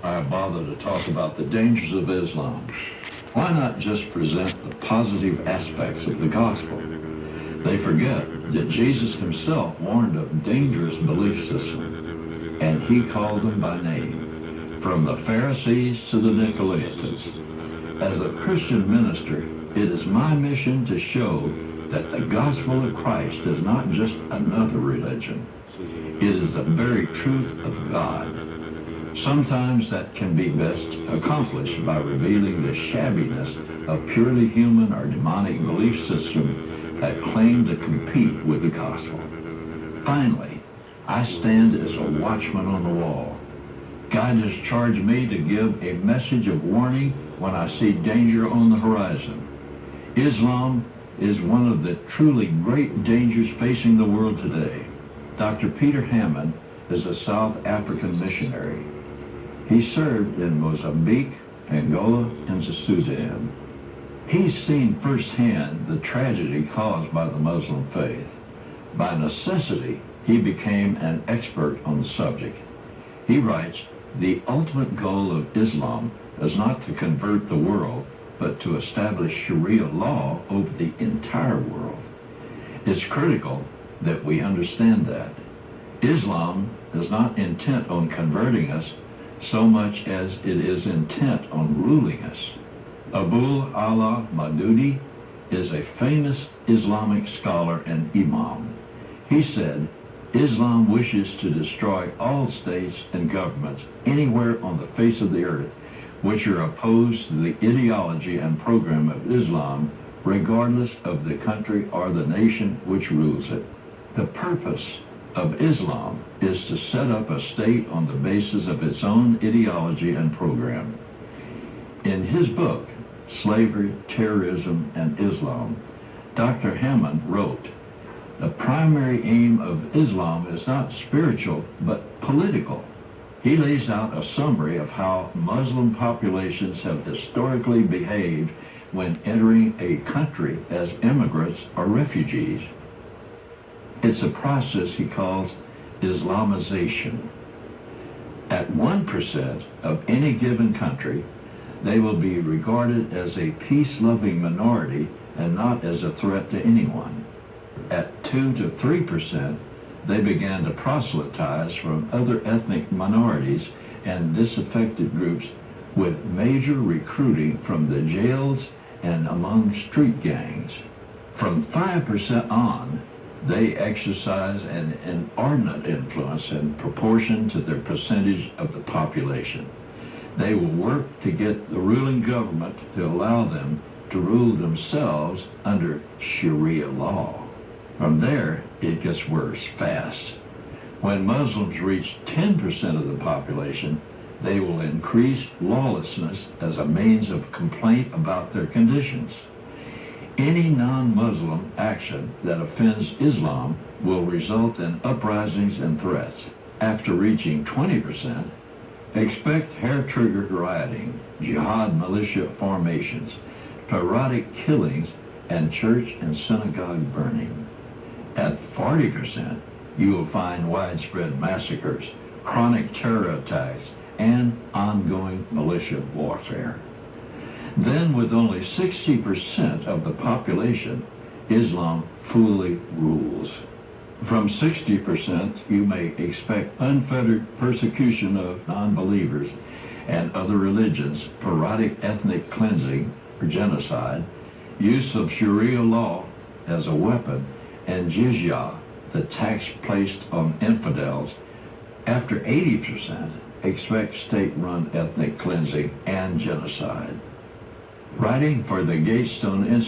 I bother to talk about the dangers of Islam. Why not just present the positive aspects of the gospel? They forget that Jesus himself warned of dangerous belief systems, and he called them by name, from the Pharisees to the Nicolaitans. As a Christian minister, it is my mission to show that the gospel of Christ is not just another religion. It is the very truth of God. Sometimes that can be best accomplished by revealing the shabbiness of purely human or demonic belief systems that claim to compete with the gospel. Finally, I stand as a watchman on the wall. God has charged me to give a message of warning when I see danger on the horizon. Islam is one of the truly great dangers facing the world today. Dr. Peter Hammond is a South African missionary. He served in Mozambique, Angola, and Sudan. He's seen firsthand the tragedy caused by the Muslim faith. By necessity, he became an expert on the subject. He writes, "The ultimate goal of Islam is not to convert the world, but to establish Sharia law over the entire world." It's critical that we understand that. Islam is not intent on converting us so much as it is intent on ruling us. Abul Ala Maududi is a famous Islamic scholar and imam. He said, "Islam wishes to destroy all states and governments anywhere on the face of the earth which are opposed to the ideology and program of Islam, regardless of the country or the nation which rules it." The purpose of Islam is to set up a state on the basis of its own ideology and program. In his book, Slavery, Terrorism, and Islam, Dr. Hammond wrote, "The primary aim of Islam is not spiritual, but political." He lays out a summary of how Muslim populations have historically behaved when entering a country as immigrants or refugees. It's a process he calls Islamization. At 1% of any given country, they will be regarded as a peace-loving minority and not as a threat to anyone. At 2 to 3%, they began to proselytize from other ethnic minorities and disaffected groups, with major recruiting from the jails and among street gangs. From 5% on, they exercise an inordinate influence in proportion to their percentage of the population. They will work to get the ruling government to allow them to rule themselves under Sharia law. From there, it gets worse fast. When Muslims reach 10% of the population, they will increase lawlessness as a means of complaint about their conditions. Any non-Muslim action that offends Islam will result in uprisings and threats. After reaching 20%, expect hair-triggered rioting, jihad militia formations, parodic killings, and church and synagogue burning. At 40%, you will find widespread massacres, chronic terror attacks, and ongoing militia warfare. Then, with only 60% of the population, Islam fully rules. From 60%, you may expect unfettered persecution of non-believers and other religions, parodic ethnic cleansing or genocide, use of Sharia law as a weapon, and jizya, the tax placed on infidels. After 80%, expect state-run ethnic cleansing and genocide. Writing for the Gatestone Institute,